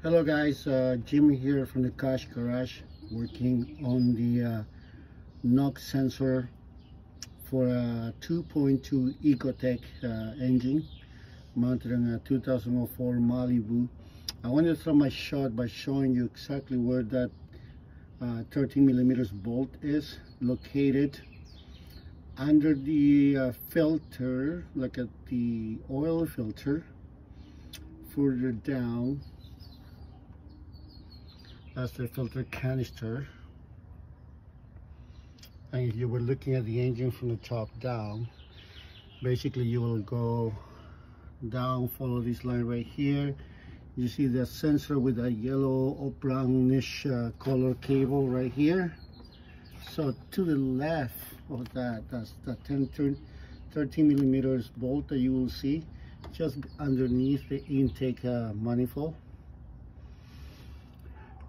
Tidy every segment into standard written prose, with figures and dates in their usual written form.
Hello guys, Jim here from the Cash Garage, working on the NOx sensor for a 2.2 ecotec engine mounted on a 2004 Malibu. I wanted to throw my shot by showing you exactly where that 13mm bolt is located under the filter, like at the oil filter. Further down, that's the filter canister, and if you were looking at the engine from the top down, basically you will go down, follow this line right here. You see the sensor with a yellow or brownish color cable right here. So to the left of that, that's the 13mm bolt that you will see just underneath the intake manifold.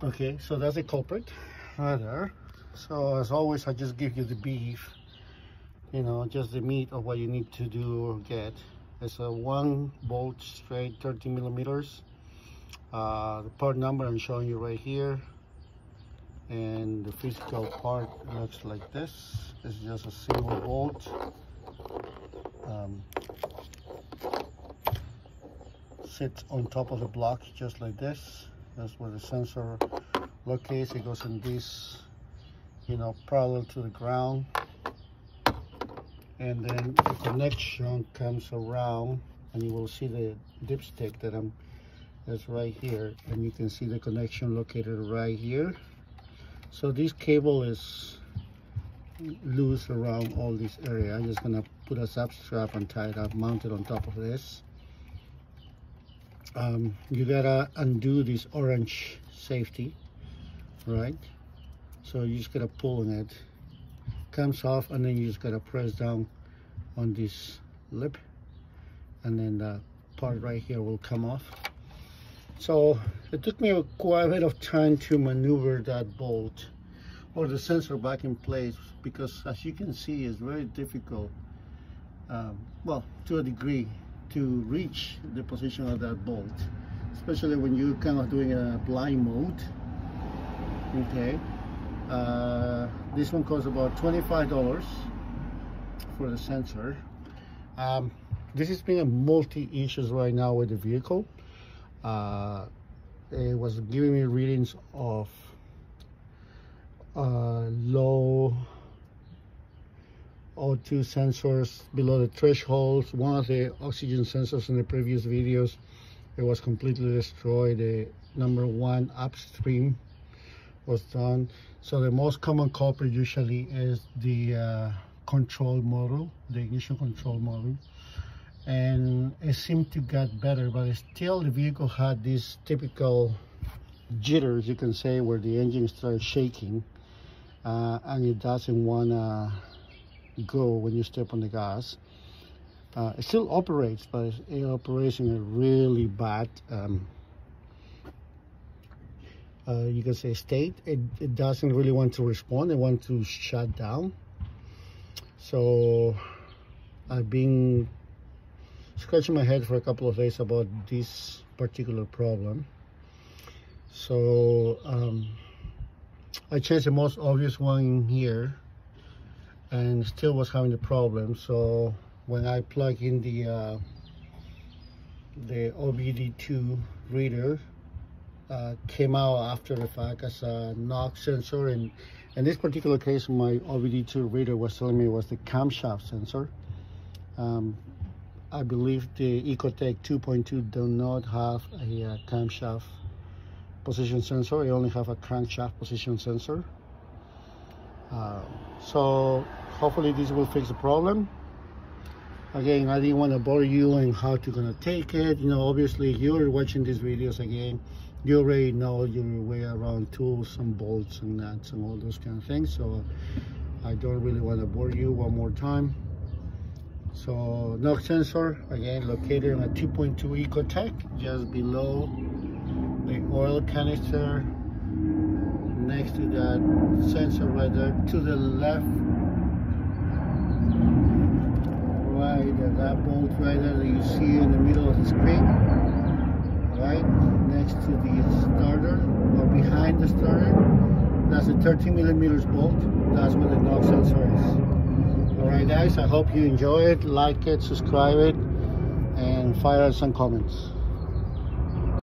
Okay, so that's the culprit right there. So as always, I just give you the beef, just the meat of what you need to do or get. It's a 1 bolt straight 13mm. The part number I'm showing you right here, and the physical part looks like this. It's just a single bolt. Sits on top of the block just like this. That's where the sensor locates. It goes in this, parallel to the ground, and then the connection comes around, and you will see the dipstick that's right here, and you can see the connection located right here. So this cable is loose around all this area. I'm just gonna put a sub strap and tie it up, mount it on top of this. You gotta undo this orange safety, right? So you just gotta pull on it, comes off, and then you just gotta press down on this lip, and then the part right here will come off. So it took me quite a bit of time to maneuver that bolt or the sensor back in place, because as you can see, it's very difficult, well, to a degree, to reach the position of that bolt, especially when you're kind of doing a blind mode. Okay, this one costs about $25 for the sensor. This is being a multi-issues right now with the vehicle. It was giving me readings of low O2 sensors below the thresholds. One of the oxygen sensors in the previous videos, it was completely destroyed. The number 1 upstream was done. So the most common culprit usually is the control module, the ignition control module, and it seemed to get better, but still the vehicle had this typical jitters, you can say, where the engine starts shaking, and it doesn't want to go when you step on the gas. It still operates, but it operates in a really bad you can say state. It doesn't really want to respond. It wants to shut down. So I've been scratching my head for a couple of days about this particular problem. So I changed the most obvious one here, and still was having the problem. So when I plug in the OBD2 reader, came out after the fact as a NOx sensor, and in this particular case my OBD2 reader was telling me it was the camshaft sensor. I believe the ecotec 2.2 do not have a camshaft position sensor. It only have a crankshaft position sensor. So hopefully this will fix the problem. Again, I didn't want to bore you on how to gonna take it. Obviously, if you're watching these videos again, you already know your way around tools and bolts and nuts and all those kind of things. So I don't really want to bore you one more time. So NOx sensor, again, located on a 2.2 ecotec, just below the oil canister, next to that sensor right there, to the left, right there, that bolt right there that you see in the middle of the screen, right next to these behind the starter. That's a 13 millimeters bolt. That's what the knob sensor is. Alright guys, I hope you enjoy it. Like it, subscribe it, and fire us some comments.